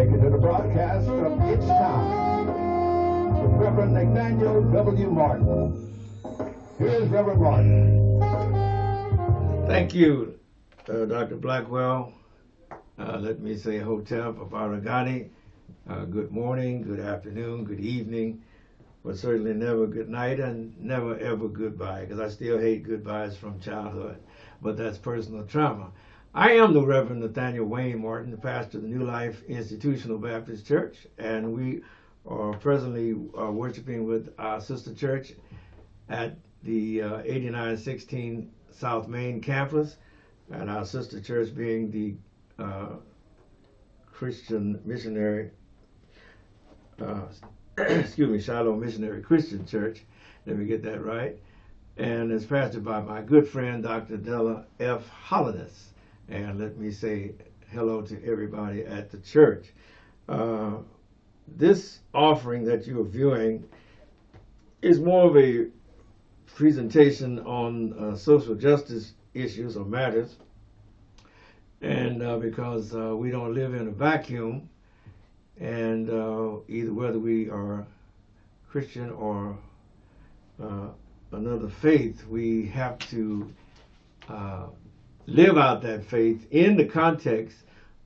take you to the broadcast of It's Time with Reverend Nathaniel W. Martin. Here's Reverend Martin. Thank you, Dr. Blackwell. Let me say Hotep Abaragani. Good morning, good afternoon, good evening, but certainly never good night and never ever goodbye, because I still hate goodbyes from childhood, but that's personal trauma. I am the Reverend Nathaniel Wayne Martin, the pastor of the New Life Institutional Baptist Church, and we are presently worshiping with our sister church at the 8916 South Main campus, and our sister church being the Christian Missionary, Shiloh Missionary Christian Church. Let me get that right. And it's pastored by my good friend, Dr. Della F. Hollinas. And let me say hello to everybody at the church. This offering that you're viewing is more of a presentation on social justice issues or matters. And because we don't live in a vacuum, and either whether we are Christian or another faith, we have to live out that faith in the context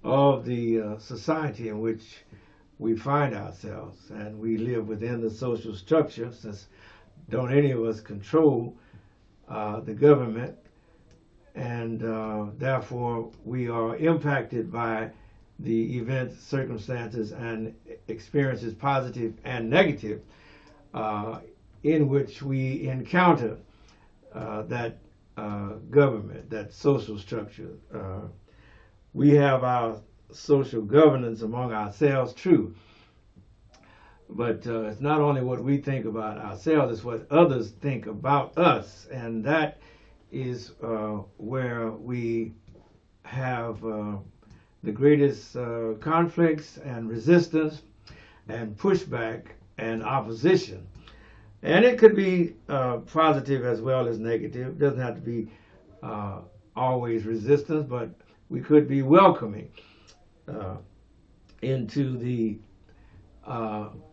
of the society in which we find ourselves, and we live within the social structure, since don't any of us control the government, and therefore we are impacted by the events, circumstances, and experiences, positive and negative, in which we encounter that government, that social structure. We have our social governance among ourselves, true, but it's not only what we think about ourselves, it's what others think about us, and that is where we have the greatest conflicts and resistance and pushback and opposition. And it could be positive as well as negative. It doesn't have to be always resistance, but we could be welcoming into the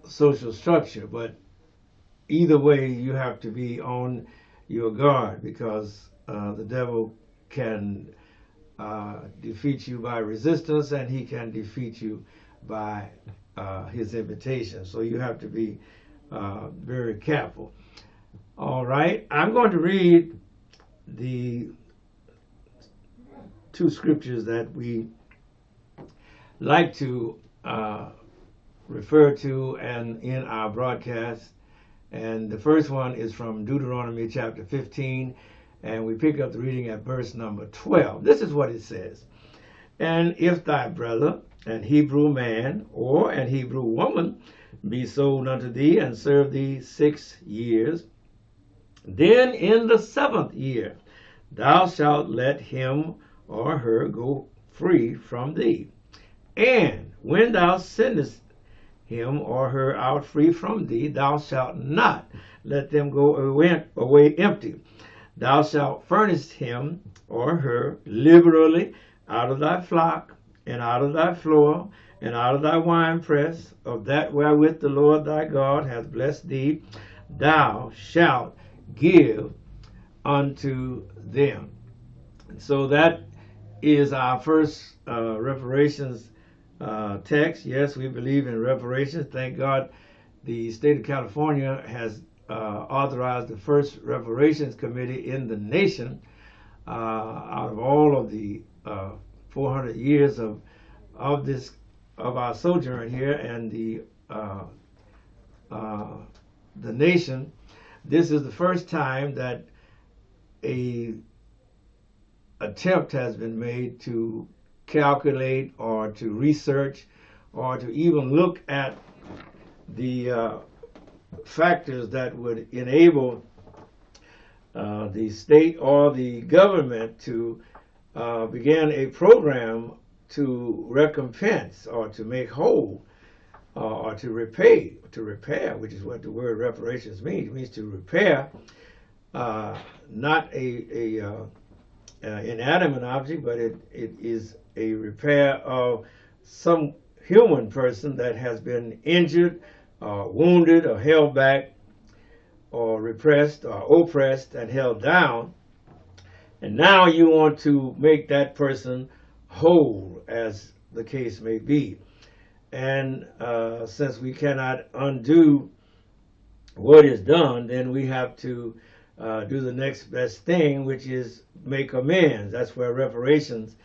social structure. But either way, you have to be on your guard, because the devil can defeat you by resistance, and he can defeat you by his invitation. So you have to be very careful. All right, I'm going to read the two scriptures that we like to refer to and in our broadcast. And the first one is from Deuteronomy chapter 15, and we pick up the reading at verse number 12. This is what it says. And if thy brother, an Hebrew man or an Hebrew woman, be sold unto thee and serve thee 6 years, then in the 7th year thou shalt let him or her go free from thee. And when thou sendest him or her out free from thee, thou shalt not let them go away empty. Thou shalt furnish him or her liberally out of thy flock, and out of thy floor, and out of thy winepress, of that wherewith the Lord thy God hath blessed thee, thou shalt give unto them. And so that is our first reparations text. Yes, we believe in reparations. Thank God the state of California has authorized the first reparations committee in the nation out of all of the 400 years of our sojourn here and the nation. This is the first time that a attempt has been made to calculate or to research or to even look at the factors that would enable the state or the government to begin a program to recompense or to make whole or to repair, which is what the word reparations means. It means to repair not a inanimate object, but it is a repair of some human person that has been injured, wounded, or held back, or repressed, or oppressed, and held down. And now you want to make that person whole, as the case may be. And since we cannot undo what is done, then we have to do the next best thing, which is make amends. That's where reparations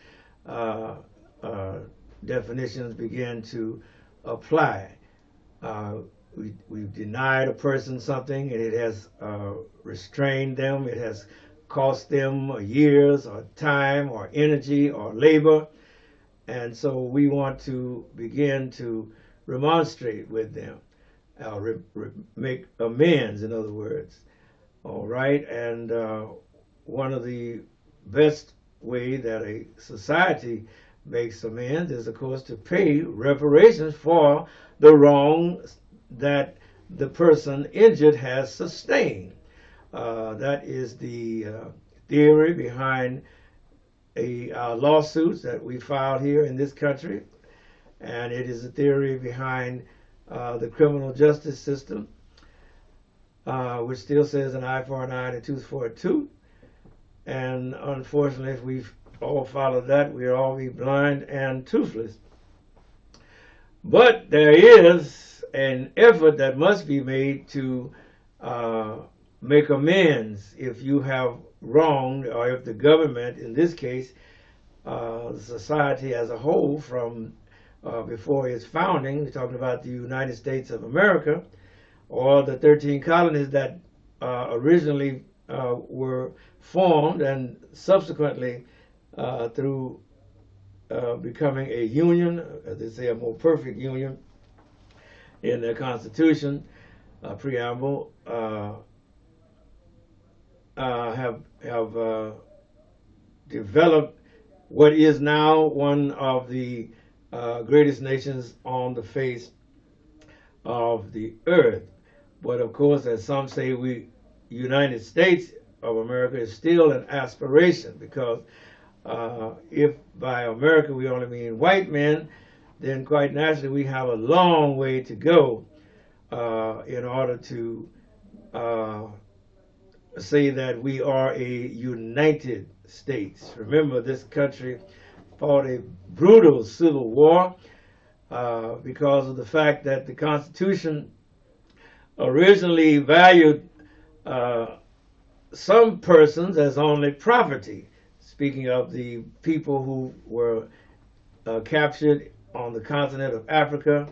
definitions begin to apply. We've denied a person something, and it has restrained them. It has cost them years or time or energy or labor. And so we want to begin to remonstrate with them, make amends, in other words. All right, and one of the best way that a society makes amends is, of course, to pay reparations for the wrong that the person injured has sustained. That is the theory behind lawsuits that we filed here in this country, and it is a theory behind the criminal justice system, which still says an eye for an eye and a tooth for a tooth. And unfortunately, if we all follow that, we'll all be blind and toothless. But there is an effort that must be made to make amends if you have wronged, or if the government, in this case, the society as a whole from before its founding, we're talking about the United States of America, or the 13 colonies that originally were formed and subsequently through becoming a union, as they say, a more perfect union in their constitution, preamble, have developed what is now one of the greatest nations on the face of the earth. But of course, as some say, United States of America is still an aspiration, because if by America we only mean white men, then quite naturally we have a long way to go in order to say that we are a United States. Remember, this country fought a brutal civil war because of the fact that the Constitution originally valued some persons as only property. Speaking of the people who were captured on the continent of Africa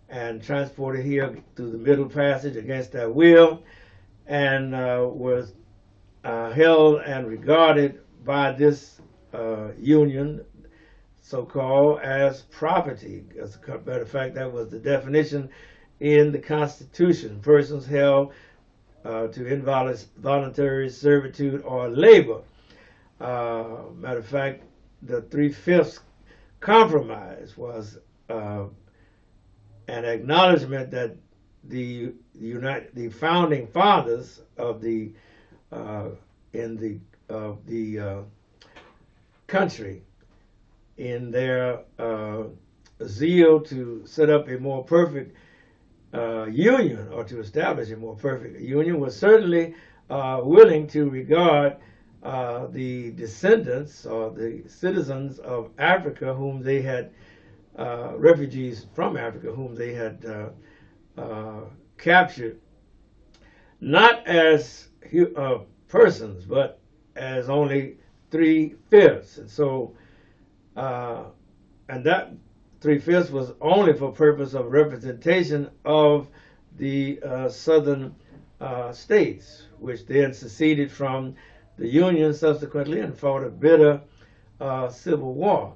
and transported here through the Middle Passage against their will, and was held and regarded by this union, so-called, as property. As a matter of fact, that was the definition in the Constitution: persons held to involuntary servitude or labor. Matter of fact, the 3/5 compromise was an acknowledgement that the founding fathers of the country, in their zeal to set up a more perfect union, or to establish a more perfect union, was certainly willing to regard the descendants or the citizens of Africa whom they had, refugees from Africa whom they had captured, not as persons, but as only 3/5. And so, and that 3/5 was only for purpose of representation of the southern states, which then seceded from the Union subsequently and fought a bitter civil war.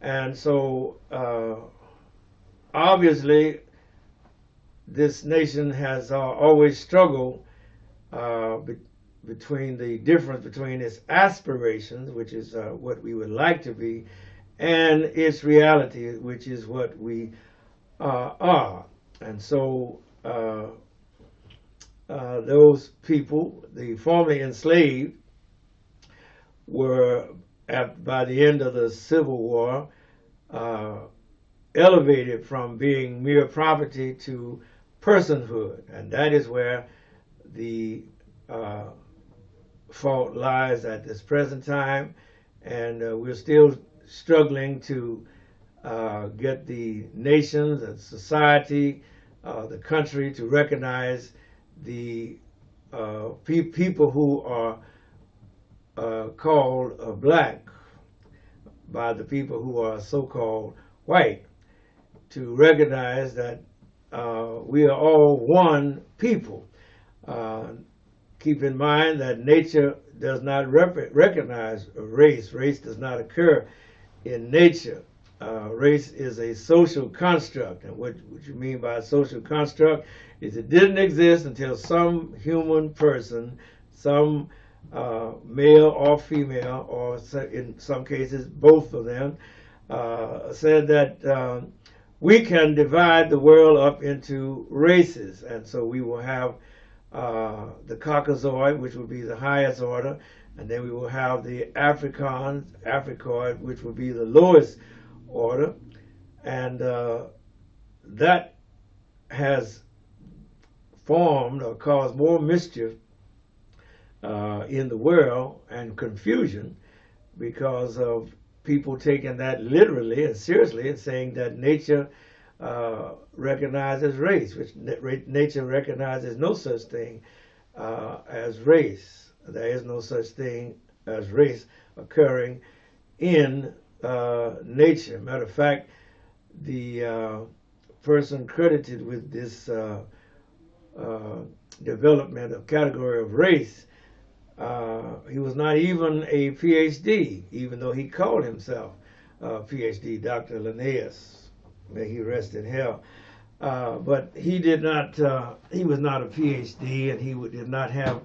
And so, obviously, this nation has always struggled between the difference between its aspirations, which is what we would like to be, and its reality, which is what we are. And so those people, the formerly enslaved, were, by the end of the Civil War, elevated from being mere property to personhood, and that is where the fault lies at this present time, and we're still struggling to get the nations and society, the country, to recognize the people who are called black by the people who are so-called white, to recognize that we are all one people. Keep in mind that nature does not recognize race. Race does not occur in nature. Race is a social construct, and what you mean by a social construct is it didn't exist until some human person, some male or female, or in some cases both of them, said that we can divide the world up into races, and so we will have the Caucasoid, which would be the highest order, and then we will have the Africoid, which would be the lowest order, and that has formed or caused more mischief in the world and confusion because of people taking that literally and seriously and saying that nature recognizes race, which nature recognizes no such thing as race. There is no such thing as race occurring in nature. Matter of fact, the person credited with this development of category of race, he was not even a PhD, even though he called himself a PhD, Dr. Linnaeus. May he rest in hell. But he did not, he was not a PhD, and he did not have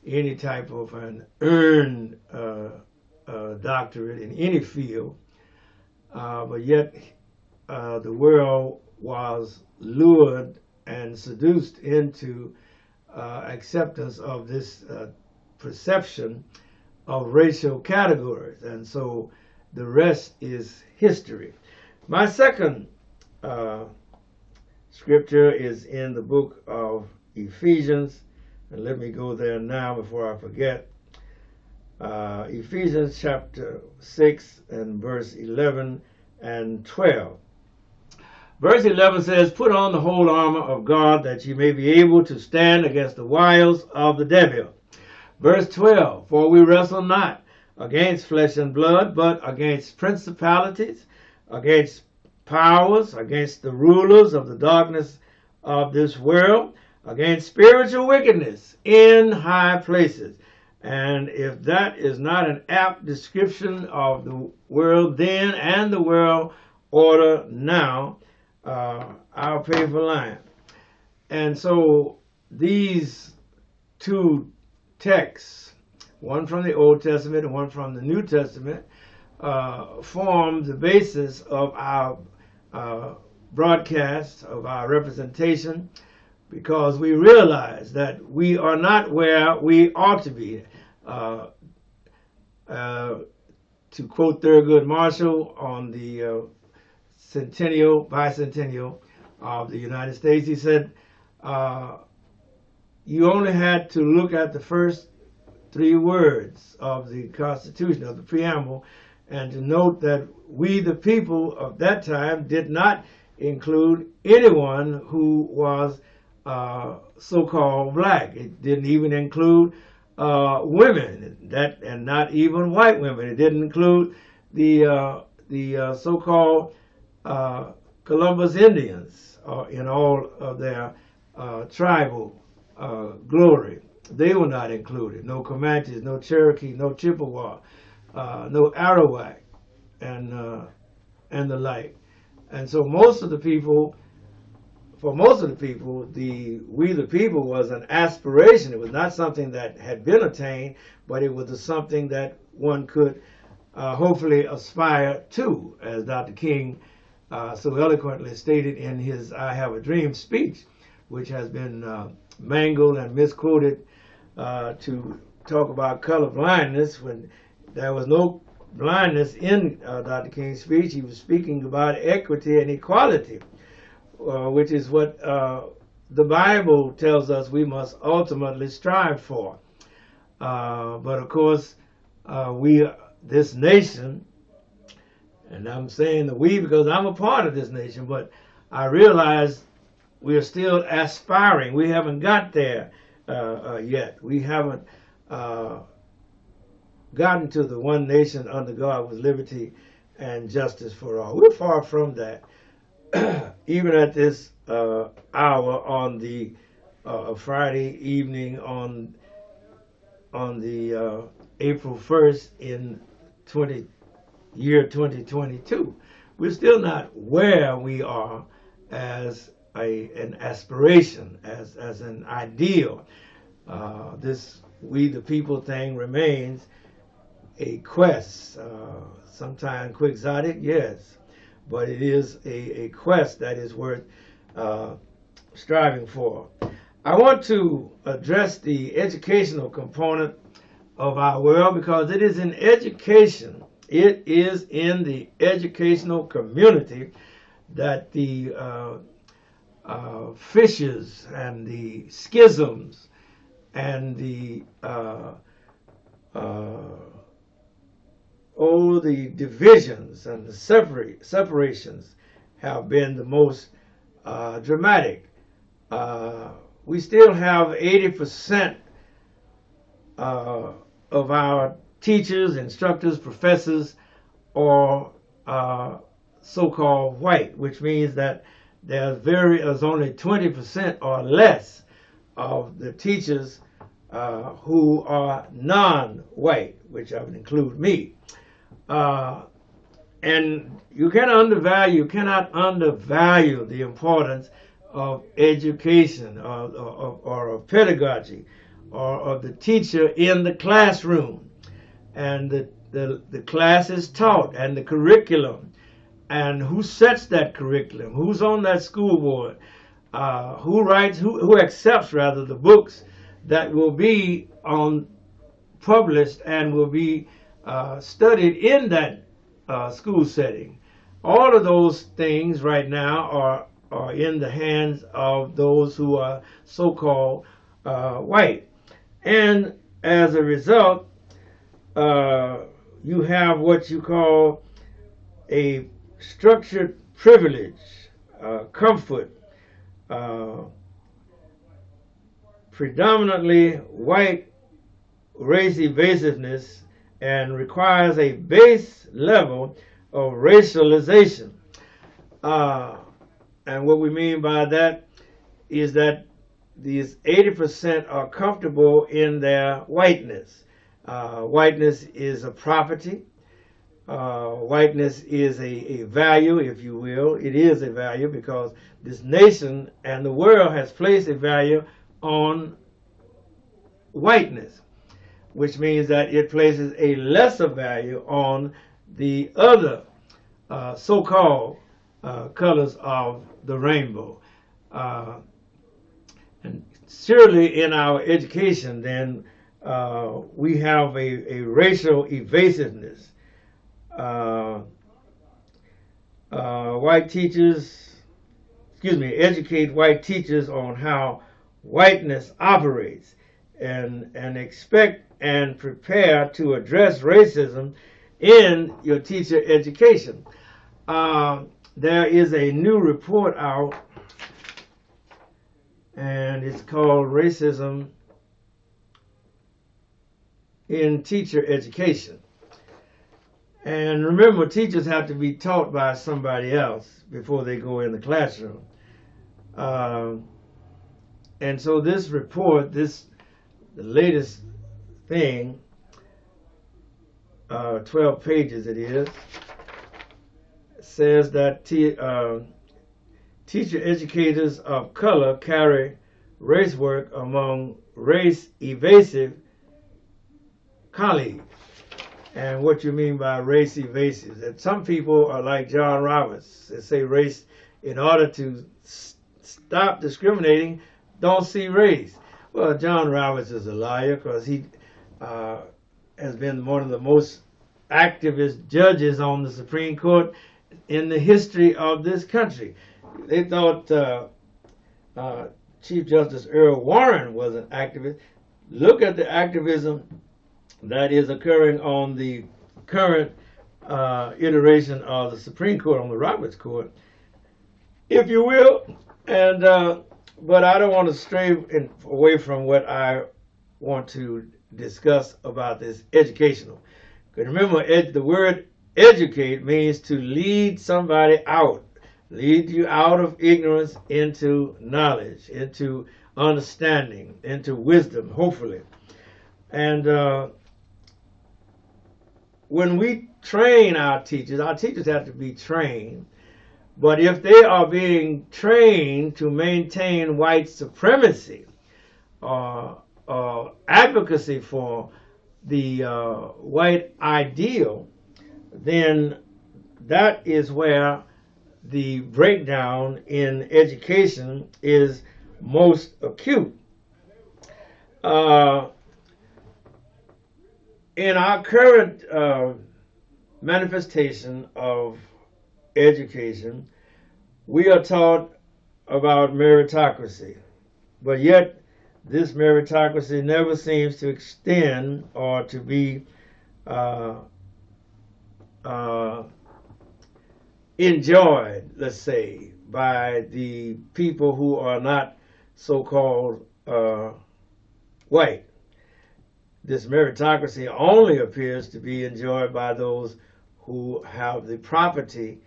any type of an earned doctorate in any field. But yet the world was lured and seduced into acceptance of this perception of racial categories. And so the rest is history. My second scripture is in the book of Ephesians, and let me go there now before I forget. Ephesians chapter 6 and verse 11 and 12. Verse 11 says, "Put on the whole armor of God, that ye may be able to stand against the wiles of the devil." Verse 12, "For we wrestle not against flesh and blood, but against principalities, against powers, against the rulers of the darkness of this world, against spiritual wickedness in high places." And if that is not an apt description of the world then and the world order now, I'll pay for lying. And so these two texts, one from the Old Testament and one from the New Testament, form the basis of our broadcast, of our representation, because we realize that we are not where we ought to be. To quote Thurgood Marshall on the bicentennial of the United States, he said, you only had to look at the first 3 words of the Constitution, of the preamble, and to note that we, the people of that time, did not include anyone who was so-called black. It didn't even include women, and not even white women. It didn't include the so-called Columbus Indians in all of their tribal glory. They were not included. No Comanches, no Cherokee, no Chippewa, no Arawak, and the like. And so for most of the people, we the people was an aspiration. It was not something that had been attained, but it was something that one could hopefully aspire to, as Dr. King so eloquently stated in his "I Have a Dream" speech, which has been mangled and misquoted to talk about color blindness, when there was no blindness in Dr. King's speech. He was speaking about equity and equality, which is what the Bible tells us we must ultimately strive for. But of course, this nation, and I'm saying the we because I'm a part of this nation, but I realize we are still aspiring. We haven't got there yet. We haven't gotten to the one nation under God with liberty and justice for all. We're far from that. Even at this hour on the Friday evening on the April 1st in year 2022, we're still not where we are as an aspiration, as an ideal. This we the people thing remains a quest, sometimes quixotic, yes, but it is a quest that is worth striving for. I want to address the educational component of our world because it is in education, it is in the educational community that the fissures and the schisms and the divisions and the separations have been the most dramatic. We still have 80% of our teachers, instructors, professors are so-called white, which means that there's only 20% or less of the teachers who are non-white, which I would include me. And you cannot undervalue the importance of education or of pedagogy or of the teacher in the classroom, and the class is taught, and the curriculum, and who sets that curriculum, who's on that school board, who accepts rather the books that will be published and will be studied in that school setting. All of those things right now are in the hands of those who are so-called white. And as a result, you have what you call a structured privilege, comfort, predominantly white race evasiveness, and requires a base level of racialization. And what we mean by that is that these 80% are comfortable in their whiteness. Whiteness is a property. Whiteness is a value, if you will. It is a value because this nation and the world has placed a value on whiteness, which means that it places a lesser value on the other so-called colors of the rainbow. And surely in our education, then, we have a racial evasiveness. Educate white teachers on how whiteness operates, and expect and prepare to address racism in your teacher education. There is a new report out, and it's called Racism in Teacher Education. And remember, teachers have to be taught by somebody else before they go in the classroom. And so this report, the latest thing, 12 pages it is, says that teacher educators of color carry race work among race evasive colleagues. And what you mean by race evasive, that some people are like John Roberts, they say race, in order to stop discriminating, don't see race. Well, John Roberts is a liar because he has been one of the most activist judges on the Supreme Court in the history of this country. They thought Chief Justice Earl Warren was an activist. Look at the activism that is occurring on the current iteration of the Supreme Court, on the Roberts Court, if you will. And but I don't want to stray away from what I want to discuss about this educational. Because remember, the word educate means to lead somebody out, lead you out of ignorance into knowledge, into understanding, into wisdom, hopefully. And when we train our teachers have to be trained. But if they are being trained to maintain white supremacy or advocacy for the white ideal, then that is where the breakdown in education is most acute. In our current manifestation of education, we are taught about meritocracy, but yet this meritocracy never seems to extend or to be enjoyed, let's say, by the people who are not so-called white. This meritocracy only appears to be enjoyed by those who have the property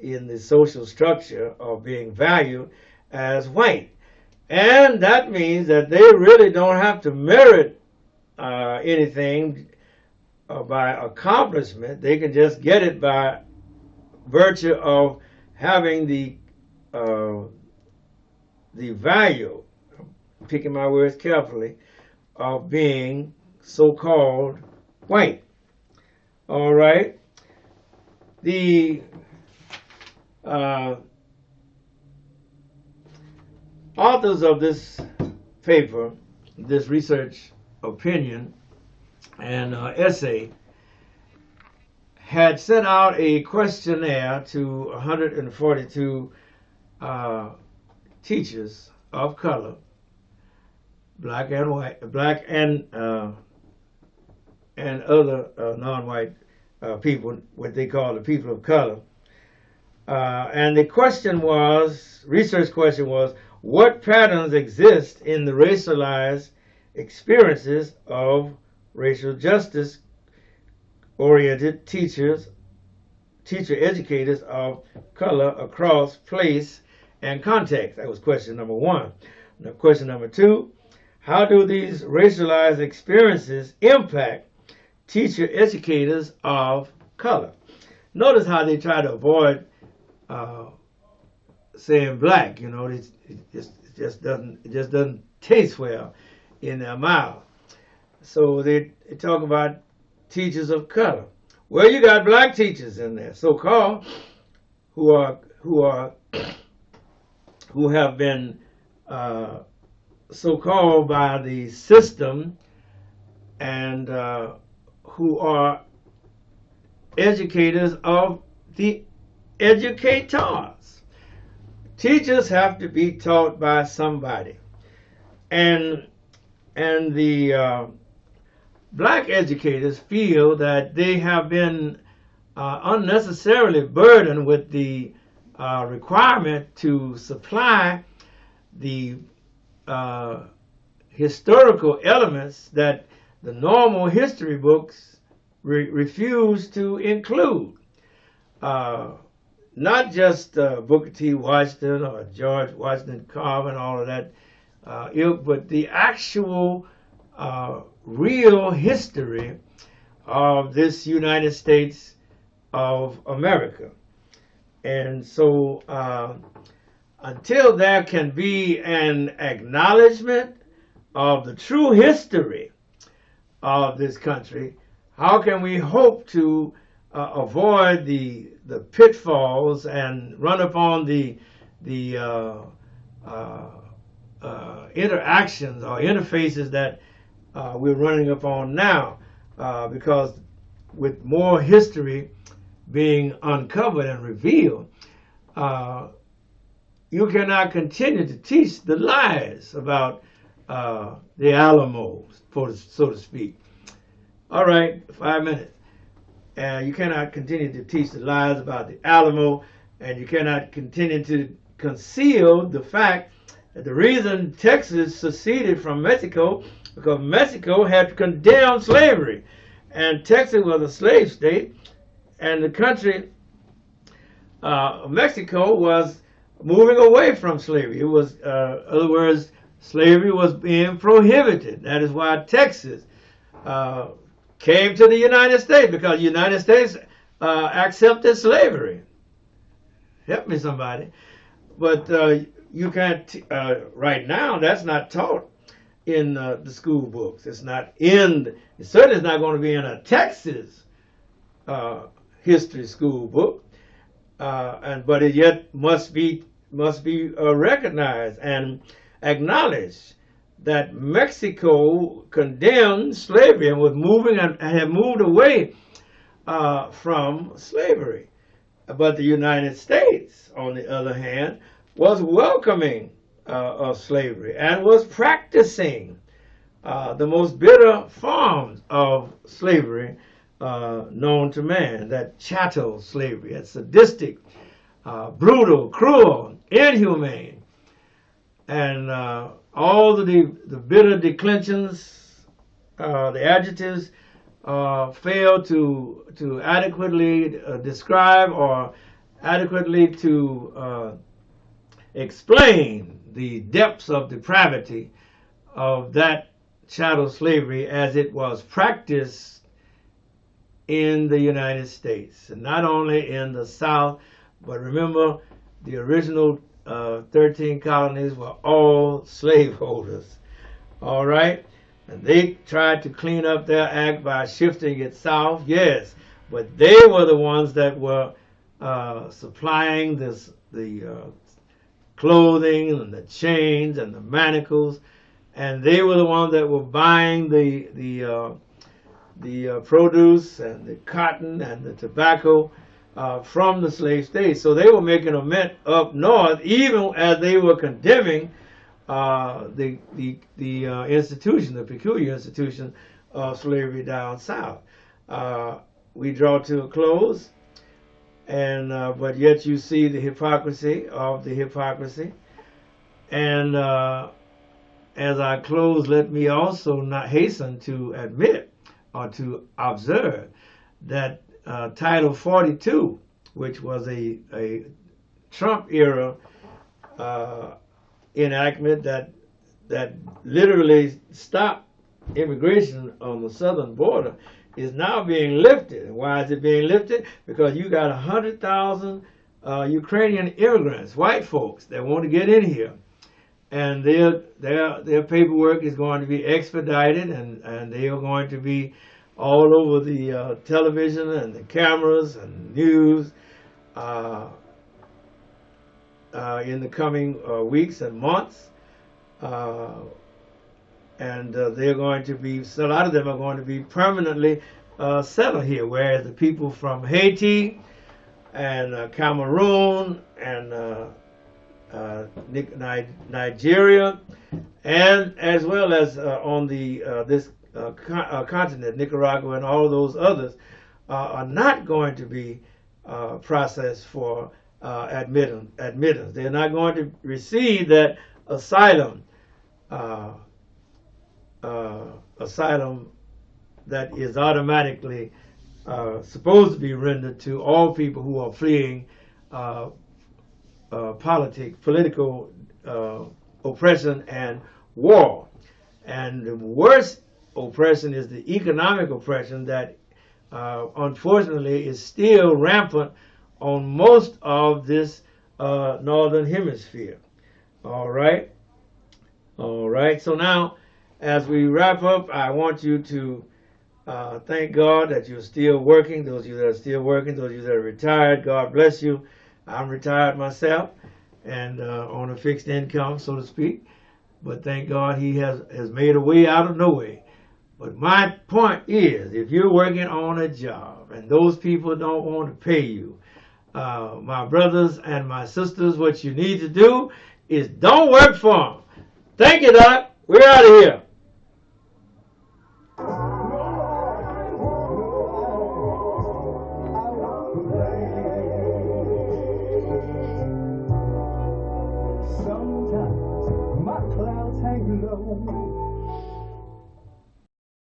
in the social structure of being valued as white. And that means that they really don't have to merit anything by accomplishment. They can just get it by virtue of having the value, picking my words carefully, of being so-called white. All right. The authors of this paper, this research opinion and essay, had sent out a questionnaire to 142 teachers of color, black and white, black and other non-white people, what they call the people of color. And the question was, research question was, what patterns exist in the racialized experiences of racial justice oriented teacher educators of color across place and context? That was question number one. Now, question number two, how do these racialized experiences impact teacher educators of color? Notice how they try to avoid saying black. You know, it just doesn't taste well in their mouth. So they talk about teachers of color. Well, you got black teachers in there, so-called, who have been so-called by the system, and who are educators of the educators. Teachers have to be taught by somebody, and the black educators feel that they have been unnecessarily burdened with the requirement to supply the historical elements that the normal history books refuse to include. Not just Booker T. Washington or George Washington Carver and all of that ilk, but the actual real history of this United States of America. And so until there can be an acknowledgement of the true history of this country, how can we hope to avoid the pitfalls and run upon the interactions or interfaces that we're running upon now? Because with more history being uncovered and revealed, you cannot continue to teach the lies about the Alamo, so to speak. All right, 5 minutes. You cannot continue to teach the lies about the Alamo, and you cannot continue to conceal the fact that the reason Texas seceded from Mexico because Mexico had condemned slavery, and Texas was a slave state, and the country, Mexico, was moving away from slavery. It was, in other words, slavery was being prohibited. That is why Texas came to the United States, because the United States accepted slavery. Help me, somebody. But you can't, right now, that's not taught in the school books. It's not in, it certainly is not going to be in a Texas history school book, but it yet must be recognized and acknowledged that Mexico condemned slavery and was moving and had moved away from slavery. But the United States, on the other hand, was welcoming of slavery and was practicing the most bitter forms of slavery known to man, that chattel slavery, that sadistic, brutal, cruel, inhumane, and all the bitter declensions, the adjectives fail to adequately describe or adequately to explain the depths of depravity of that chattel slavery as it was practiced in the United States, and not only in the South, but remember the original 13 colonies were all slaveholders. All right, and they tried to clean up their act by shifting it south, yes, but they were the ones that were supplying the clothing and the chains and the manacles, and they were the ones that were buying the produce and the cotton and the tobacco from the slave states. So they were making a mint up north, even as they were condemning the institution, the peculiar institution of slavery down south. We draw to a close, and but yet you see the hypocrisy of the hypocrisy. And as I close, let me also not hasten to admit or to observe that Title 42, which was a Trump era enactment that literally stopped immigration on the southern border, is now being lifted. And why is it being lifted? Because you got 100,000 Ukrainian immigrants, white folks, that want to get in here, and their paperwork is going to be expedited, and they are going to be all over the television and the cameras and news in the coming weeks and months. And they're going to be, so a lot of them are going to be permanently settled here, whereas the people from Haiti and Cameroon and Nigeria, and as well as on the this continent, Nicaragua and all those others, are not going to be processed for admittance. They're not going to receive that asylum that is automatically supposed to be rendered to all people who are fleeing political oppression and war. And the worst oppression is the economic oppression that unfortunately is still rampant on most of this northern hemisphere. All right. So now, as we wrap up, I want you to thank God that you're still working. Those of you that are still working, those of you that are retired, God bless you. I'm retired myself and on a fixed income, so to speak. But thank God He has made a way out of no way But my point is, if you're working on a job and those people don't want to pay you, my brothers and my sisters, what you need to do is don't work for them. Thank you, Doc. We're out of here. Sometimes my clouds hang low.